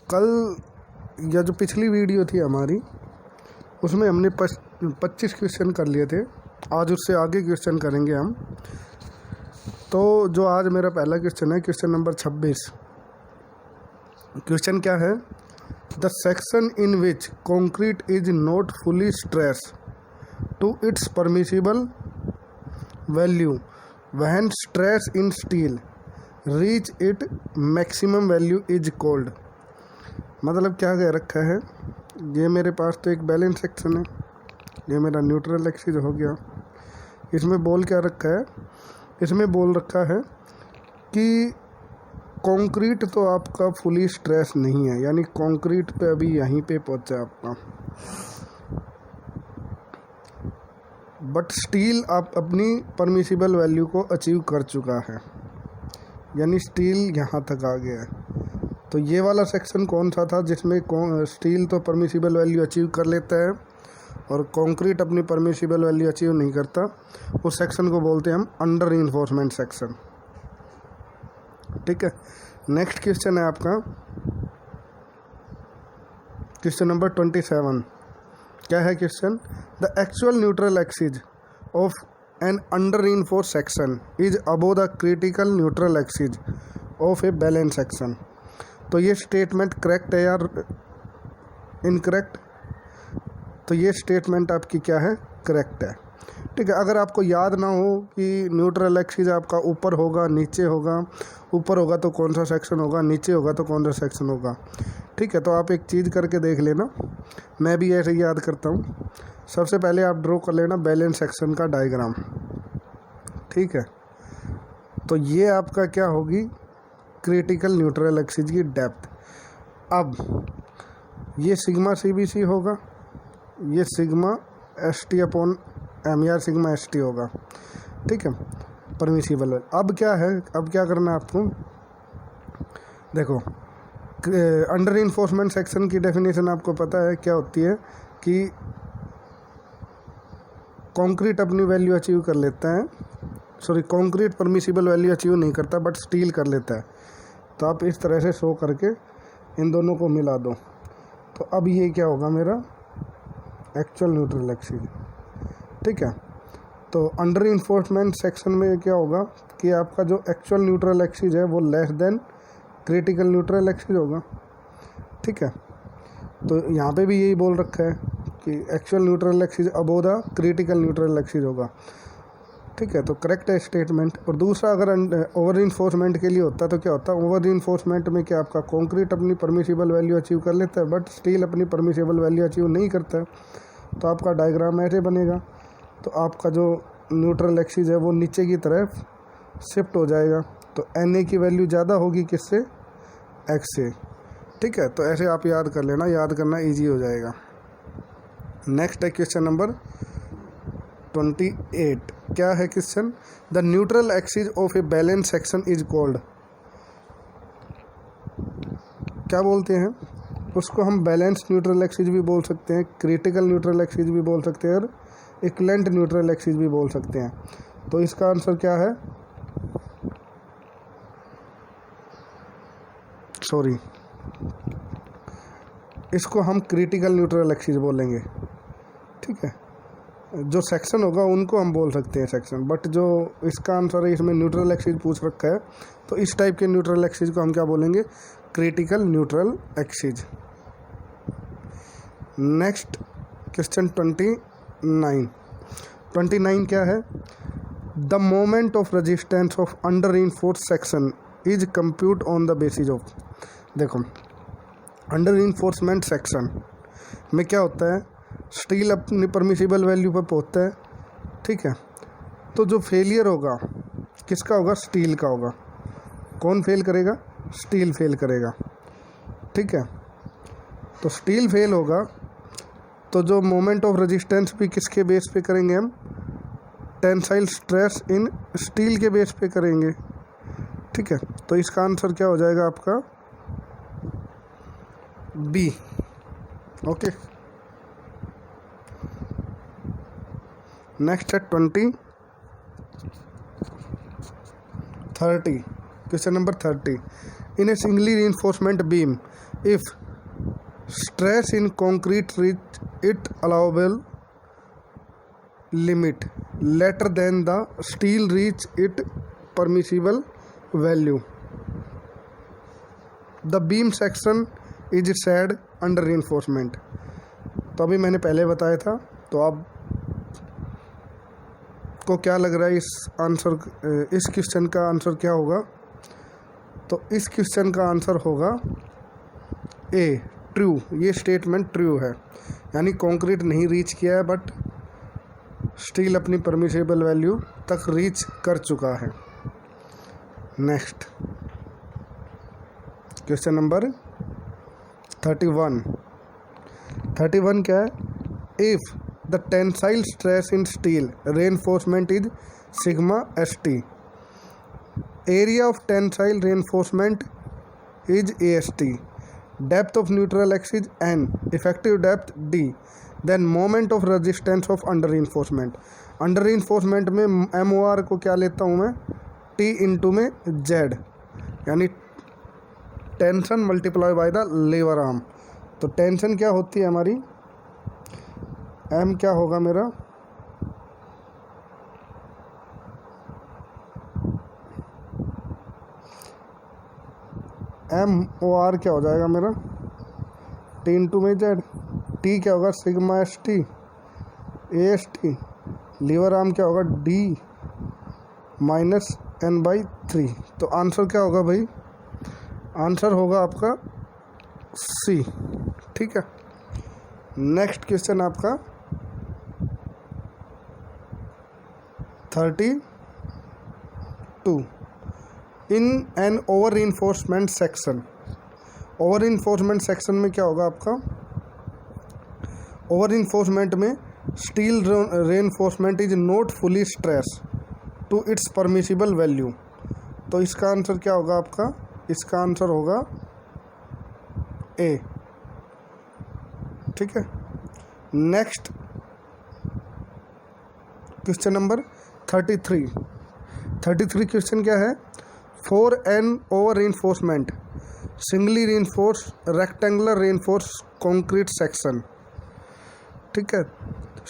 कल या जो पिछली वीडियो थी हमारी उसमें हमने 25 क्वेश्चन कर लिए थे। आज उससे आगे क्वेश्चन करेंगे हम। तो जो आज मेरा पहला क्वेश्चन है, क्वेश्चन नंबर 26। क्वेश्चन क्या है? The section in which concrete is not fully stress to its permissible value when stress in steel reach it maximum value is called. मतलब क्या कह रखा है, ये मेरे पास तो एक बैलेंस सेक्शन है, ये मेरा न्यूट्रल एक्सिस हो गया। इसमें बोल क्या रखा है? इसमें बोल रखा है कि कंक्रीट तो आपका फुली स्ट्रेस नहीं है, यानी कंक्रीट पे अभी यहीं पे पहुंचा आपका, बट स्टील आप अपनी परमिसिबल वैल्यू को अचीव कर चुका है, यानी स्टील यहाँ तक आ गया है। तो ये वाला सेक्शन कौन सा था जिसमें स्टील तो परमिसिबल वैल्यू अचीव कर लेता है और कंक्रीट अपनी परमिसिबल वैल्यू अचीव नहीं करता? उस सेक्शन को बोलते हैं हम अंडर रीइंफोर्समेंट सेक्शन। ठीक है। नेक्स्ट क्वेश्चन है आपका क्वेश्चन नंबर 27। क्या है question? The actual neutral axis of an under reinforced section is above the critical neutral axis of a balance section. तो ये स्टेटमेंट करेक्ट है या इनकरेक्ट? तो ये स्टेटमेंट आपकी क्या है? करेक्ट है। ठीक है। अगर आपको याद ना हो कि न्यूट्रल एक्सिस आपका ऊपर होगा नीचे होगा, ऊपर होगा तो कौन सा सेक्शन होगा, नीचे होगा तो कौन सा सेक्शन होगा, ठीक है, तो आप एक चीज़ करके देख लेना। मैं भी ऐसे ही याद करता हूँ। सबसे पहले आप ड्रॉ कर लेना बैलेंस सेक्शन का डायग्राम। ठीक है। तो ये आपका क्या होगी? क्रिटिकल न्यूट्रल एक्सिस की डेप्थ। अब ये सिग्मा CBC होगा, ये सिग्मा ST अपॉन M, यार सिग्मा ST होगा। ठीक है, परमिसिबल। अब क्या है, अब क्या करना है आपको? देखो, अंडर रीइंफोर्समेंट सेक्शन की डेफिनेशन आपको पता है क्या होती है कि कंक्रीट अपनी वैल्यू अचीव कर लेता है, sorry concrete permissible value achieve नहीं करता बट स्टील कर लेता है। तो आप इस तरह से शो करके इन दोनों को मिला दो, तो अब ये क्या होगा? मेरा एक्चुअल न्यूट्रल एक्सिस। ठीक है। तो अंडर रीइंफोर्समेंट सेक्शन में क्या होगा कि आपका जो एक्चुअल न्यूट्रल एक्सिस है वो less than critical neutral axis होगा। ठीक है। तो यहाँ पे भी यही बोल रखा है कि actual neutral axis above the critical neutral axis होगा। ठीक है, तो करेक्ट है स्टेटमेंट। और दूसरा, अगर ओवर रीइंफोर्समेंट के लिए होता तो क्या होता? ओवर रीइंफोर्समेंट में क्या आपका कंक्रीट अपनी परमिसिबल वैल्यू अचीव कर लेता है बट स्टील अपनी परमिसिबल वैल्यू अचीव नहीं करता है। तो आपका डायग्राम ऐसे बनेगा। तो आपका जो न्यूट्रल एक्सिस है वो नीचे की तरफ शिफ्ट हो जाएगा। तो Na की वैल्यू ज़्यादा होगी किससे? X से। ठीक है, तो ऐसे आप याद कर लेना, याद करना ईजी हो जाएगा। नेक्स्ट है क्वेश्चन नंबर 28। क्या है question? The neutral axis of a balance section is called. क्या बोलते हैं उसको? हम बैलेंस न्यूट्रल एक्सिस भी बोल सकते हैं, क्रिटिकल न्यूट्रल एक्सिस भी बोल सकते हैं और इक्विवेलेंट न्यूट्रल एक्सिस भी बोल सकते हैं। तो इसका आंसर क्या है? सॉरी, इसको हम क्रिटिकल न्यूट्रल एक्सिस बोलेंगे। ठीक है, जो सेक्शन होगा उनको हम बोल सकते हैं सेक्शन, बट जो इसका आंसर है इसमें न्यूट्रल एक्सिस पूछ रखा है, तो इस टाइप के न्यूट्रल एक्सिस को हम क्या बोलेंगे? Critical neutral axis. Next question 29 क्या है? The moment of resistance of under reinforced section is compute on the basis of. देखो, अंडर रीइंफोर्समेंट सेक्शन में क्या होता है? स्टील अपनी परमिसिबल वैल्यू पर पहुंचता है। ठीक है, तो जो फेलियर होगा किसका होगा? स्टील का होगा। कौन फेल करेगा? स्टील फेल करेगा। ठीक है, तो स्टील फेल होगा तो जो मोमेंट ऑफ रेजिस्टेंस भी किसके बेस पे करेंगे हम? टेंसाइल स्ट्रेस इन स्टील के बेस पे करेंगे। ठीक है, तो इसका आंसर क्या हो जाएगा आपका? B। ओके। नेक्स्ट है 30 question number 30। In A singly reinforcement beam if stress in concrete reach its allowable limit later than the steel reach its permissible value, the beam section is said under reinforcement. तो अभी मैंने पहले बताया था, तो आप को क्या लग रहा है इस क्वेश्चन का आंसर क्या होगा? तो इस क्वेश्चन का आंसर होगा ए, ट्रू। ये स्टेटमेंट ट्रू है, यानी कंक्रीट नहीं रीच किया है बट स्टील अपनी परमिसेबल वैल्यू तक रीच कर चुका है। नेक्स्ट क्वेश्चन नंबर 31 क्या है? If the tensile stress in steel reinforcement is sigma ST, area of tensile reinforcement is AST, depth of neutral axis N, effective depth D, then moment of resistance of under reinforcement. Under reinforcement में MOR को क्या लेता हूँ मैं? T into में Z, यानी tension multiply by the lever arm. तो tension क्या होती है हमारी? M क्या होगा मेरा? MOR क्या हो जाएगा मेरा? T इंटू में Z। T क्या होगा? Sigma ST AST। Lever arm क्या होगा? D minus N/3। तो आंसर क्या होगा भाई? आंसर होगा आपका C। ठीक है। नेक्स्ट क्वेश्चन आपका 32। In an over reinforcement section, over reinforcement section में क्या होगा आपका? ओवर रीइंफोर्समेंट में steel reinforcement is not fully stress to its permissible value. तो इसका आंसर क्या होगा आपका? इसका आंसर होगा ए। ठीक है। नेक्स्ट क्वेश्चन नंबर 33 क्वेश्चन क्या है? For an over reinforcement singly reinforce rectangular reinforce concrete section. ठीक है।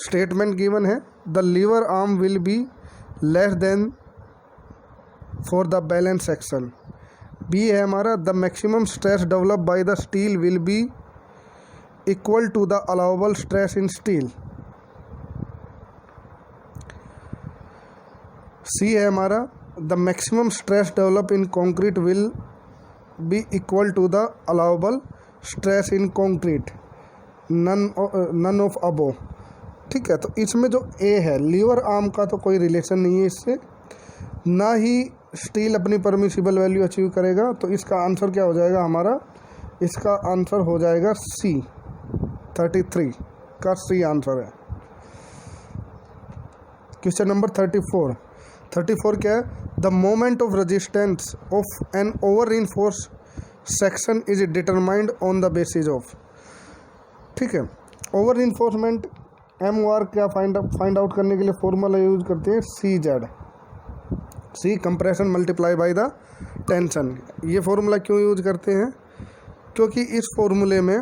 स्टेटमेंट गिवन है the lever arm will be less than for the balance section. B है हमारा the maximum stress develop by the steel will be equal to the allowable stress in steel. C है हमारा the maximum stress develop in concrete will be equal to the allowable stress in concrete, none of अबो। ठीक है। तो इसमें जो ए है liver arm का तो कोई रिलेशन नहीं है इससे, ना ही स्टील अपनी परमिसिबल वैल्यू अचीव करेगा। तो इसका आंसर क्या हो जाएगा हमारा? इसका आंसर हो जाएगा सी। 33 का सी आंसर है। क्वेश्चन नंबर 34 क्या है? The moment of resistance of an over reinforce section is determined on the basis of. ठीक है। ओवर रीइंफोर्समेंट MOR क्या फाइंड आउट करने के लिए फॉर्मूला यूज करते हैं? CZ, C compression multiply by the tension. ये फॉर्मूला क्यों यूज करते हैं? क्योंकि इस फॉर्मूले में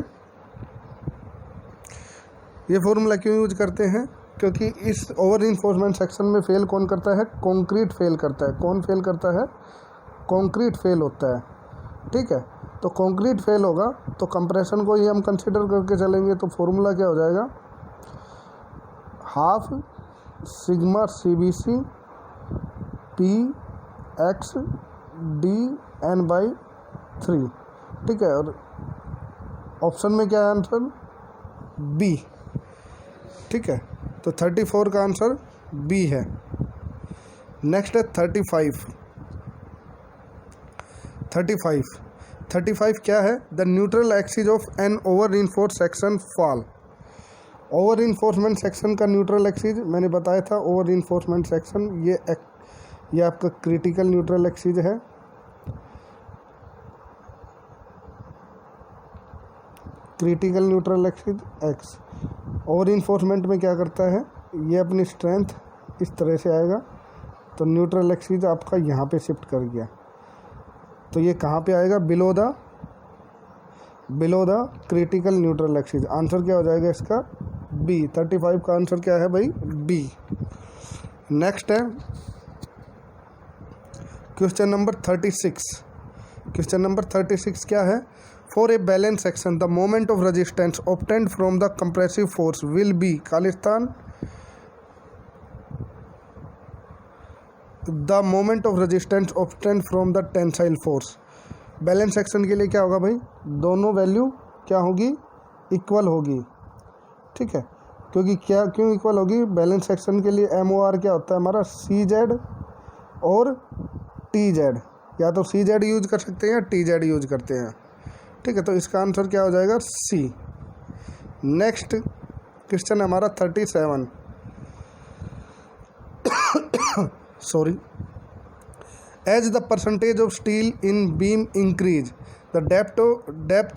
ये फॉर्मूला क्यों यूज करते हैं? क्योंकि इस ओवर रीइंफोर्समेंट सेक्शन में फेल कौन करता है? कंक्रीट फेल करता है। कौन फेल करता है? कंक्रीट फेल होता है। ठीक है। तो कंक्रीट फेल होगा तो कंप्रेशन को ही हम कंसीडर करके चलेंगे। तो फॉर्मूला क्या हो जाएगा? Half sigma CBC PX DN/3। ठीक है। और ऑप्शन में क्या है आंसर? बी। ठीक है। तो 34 का आंसर बी है। नेक्स्ट है 35 क्या है? The neutral axis of an over reinforced section fall. Over reinforcement section का न्यूट्रल एक्सिस मैंने बताया था। ओवर रीइंफोर्समेंट सेक्शन ये आपका क्रिटिकल न्यूट्रल एक्सिस है। Critical neutral axis X। Over reinforcement में क्या करता है? ये अपनी स्ट्रेंथ इस तरह से आएगा, तो न्यूट्रल एक्सिस आपका यहाँ पे शिफ्ट कर गया। तो ये कहाँ पे आएगा? Below the below the critical neutral axis. Answer क्या हो जाएगा इसका? बी। 35 का आंसर क्या है भाई? बी। नेक्स्ट है क्वेश्चन नंबर 36। क्वेश्चन नंबर 36 क्या है? For a balance section the moment of resistance obtained from the compressive force will be Khalistan. The moment of resistance obtained from the tensile force. Balance section के लिए क्या होगा भाई? दोनों value क्या होगी? इक्वल होगी। ठीक है, क्योंकि क्यों इक्वल होगी? बैलेंस सेक्शन के लिए MOR क्या होता है हमारा? CZ और TZ। या तो CZ यूज कर सकते हैं या TZ यूज करते हैं। ठीक है, तो इसका आंसर क्या हो जाएगा? C। नेक्स्ट क्वेश्चन हमारा 37। Sorry. As the percentage of steel in beam increase, the depth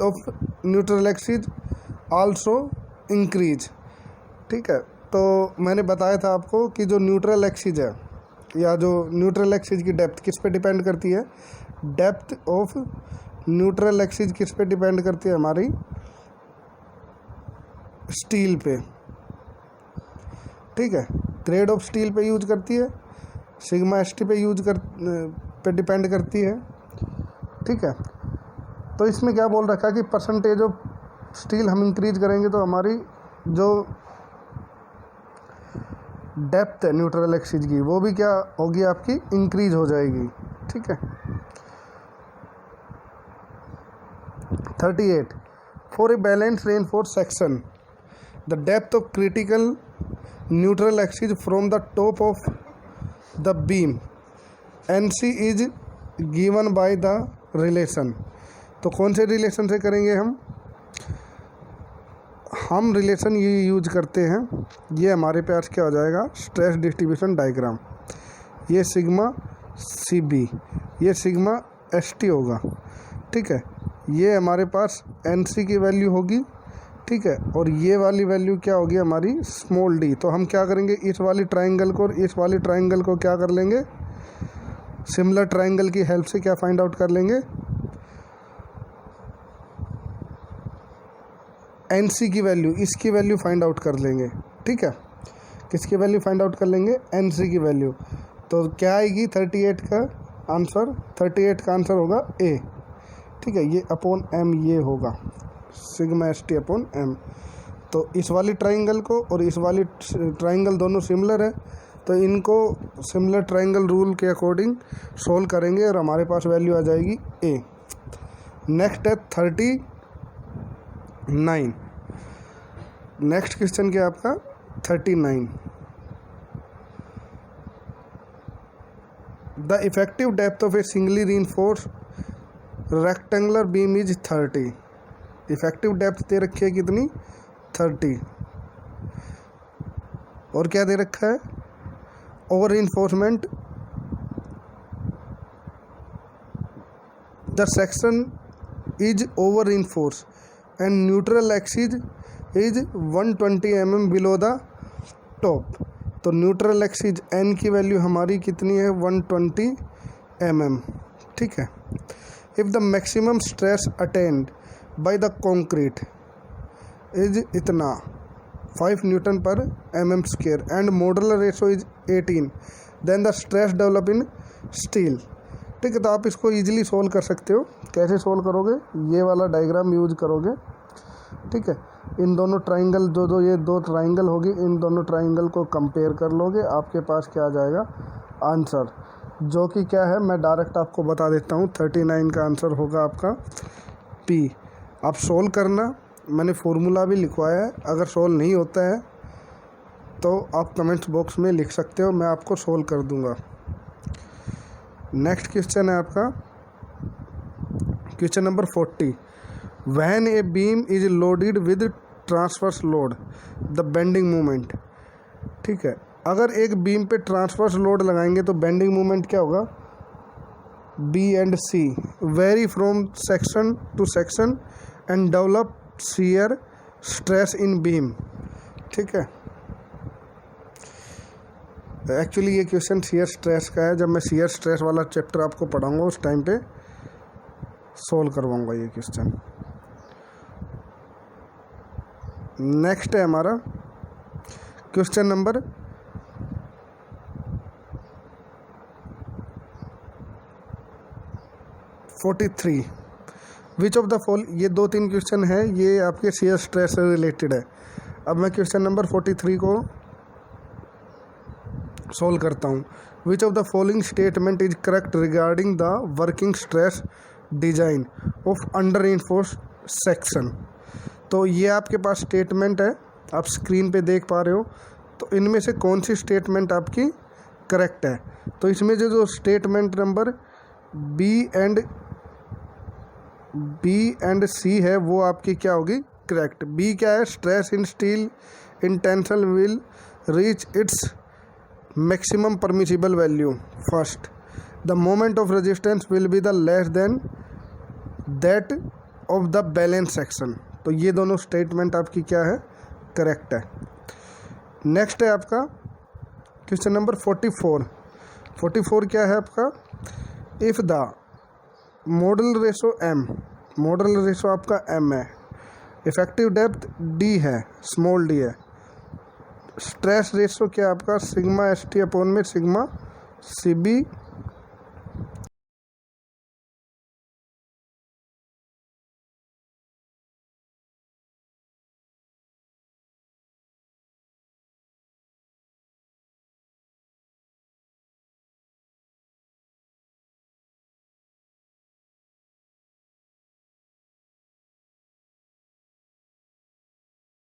of neutral axis also increase। ठीक है, तो मैंने बताया था आपको कि जो न्यूट्रल एक्सिस है या जो न्यूट्रल एक्सिस की डेप्थ किस पे डिपेंड करती है? डेप्थ ऑफ न्यूट्रल एक्सिस किस पे डिपेंड करती है? हमारी स्टील पे। ठीक है, ग्रेड ऑफ स्टील पे यूज करती है, सिग्मा ST पे डिपेंड करती है। ठीक है, तो इसमें क्या बोल रखा है कि परसेंटेज ऑफ स्टील हम इंक्रीज करेंगे तो हमारी जो डेप्थ है न्यूट्रल एक्सिस की वो भी क्या होगी? आपकी इंक्रीज हो जाएगी। ठीक है। 38 for a balance reinforce section the depth of critical neutral axis from the top of the beam NC is given by the relation. तो कौन से रिलेशन से करेंगे हम रिलेशन ये यूज करते हैं। ये हमारे पास क्या हो जाएगा? Stress distribution diagram. ये सिग्मा CB, ये सिग्मा ST होगा। ठीक है, ये हमारे पास NC की वैल्यू होगी। ठीक है, और ये वाली वैल्यू क्या होगी? हमारी स्मॉल d। तो हम क्या करेंगे? इस वाली ट्राइंगल को और इस वाली ट्राइंगल को क्या कर लेंगे? सिमिलर ट्राइंगल की हेल्प से क्या फाइंड आउट कर लेंगे? NC की वैल्यू, इसकी वैल्यू फाइंड आउट कर लेंगे। ठीक है, किसकी वैल्यू फाइंड आउट कर लेंगे? NC की वैल्यू। तो क्या आएगी 38 का आंसर? 38 का आंसर होगा A। ठीक है, ये अपॉन M ये होगा सिग्मा ST अपॉन M। तो इस वाली ट्राइंगल को और इस वाली ट्राइंगल दोनों सिमिलर है, तो इनको सिमिलर ट्राइंगल रूल के अकॉर्डिंग सोल्व करेंगे और हमारे पास वैल्यू आ जाएगी A। नेक्स्ट है 39। नेक्स्ट क्वेश्चन क्या है आपका? 39। The effective depth of a singly reinforced rectangular beam is 30। Effective depth दे रखी है कितनी? 30। और क्या दे रखा है? Over reinforcement the section is over reinforce and neutral axis is 120 mm below the top. तो न्यूट्रल एक्सिस N की वैल्यू हमारी कितनी है? 120 mm। ठीक है। If the maximum stress attained by the concrete is इतना 5 Newton per mm square and modular ratio is 18, then the stress develop in steel। ठीक है, तो आप इसको इजीली सोल्व कर सकते हो। कैसे सोल्व करोगे? ये वाला डायग्राम यूज करोगे। ठीक है, इन दोनों ट्राइंगल जो ये दो ट्राइंगल होगी, इन दोनों ट्राइंगल को कंपेयर कर लोगे, आपके पास क्या आ जाएगा? आंसर, जो कि क्या है मैं डायरेक्ट आपको बता देता हूँ। 39 का आंसर होगा आपका P। आप सोल्व करना, मैंने फॉर्मूला भी लिखवाया है। अगर सोल्व नहीं होता है तो आप कमेंट्स बॉक्स में लिख सकते हो, मैं आपको सोल्व कर दूंगा। नेक्स्ट क्वेश्चन है आपका question number 40। When a beam is loaded with transverse load the bending moment. ठीक है, अगर एक बीम पे ट्रांसवर्स लोड लगाएंगे तो बेंडिंग मोमेंट क्या होगा? B and C very from section two section and develop shear stress in beam. ठीक है, एक्चुअली ये क्वेश्चन शियर स्ट्रेस का है। जब मैं शियर स्ट्रेस वाला चैप्टर आपको पढ़ाऊंगा उस टाइम पे सोल्व करवाऊंगा ये क्वेश्चन। नेक्स्ट है हमारा question number 43। Which of the fall, ये 2-3 क्वेश्चन है, ये आपके शेयर स्ट्रेस से रिलेटेड है। अब मैं क्वेश्चन नंबर 43 को सोल्व करता हूँ। Which of the following statement is correct regarding the working stress design of under reinforce section. तो ये आपके पास स्टेटमेंट है, आप स्क्रीन पे देख पा रहे हो। तो इनमें से कौन सी स्टेटमेंट आपकी करेक्ट है? तो इसमें जो स्टेटमेंट नंबर बी एंड सी है वो आपकी क्या होगी? करेक्ट। बी क्या है? Stress in steel in tension will reach its maximum permissible value first, the moment of resistance will be the less than that of the balance section. तो ये दोनों स्टेटमेंट आपकी क्या है? करेक्ट है। नेक्स्ट है आपका क्वेश्चन नंबर 44 क्या है आपका? If the model ratio m, model ratio आपका m है, इफेक्टिव डेप्थ d है, स्मॉल d है, स्ट्रेस रेशो क्या आपका? सिग्मा ST अपॉन में सिग्मा CB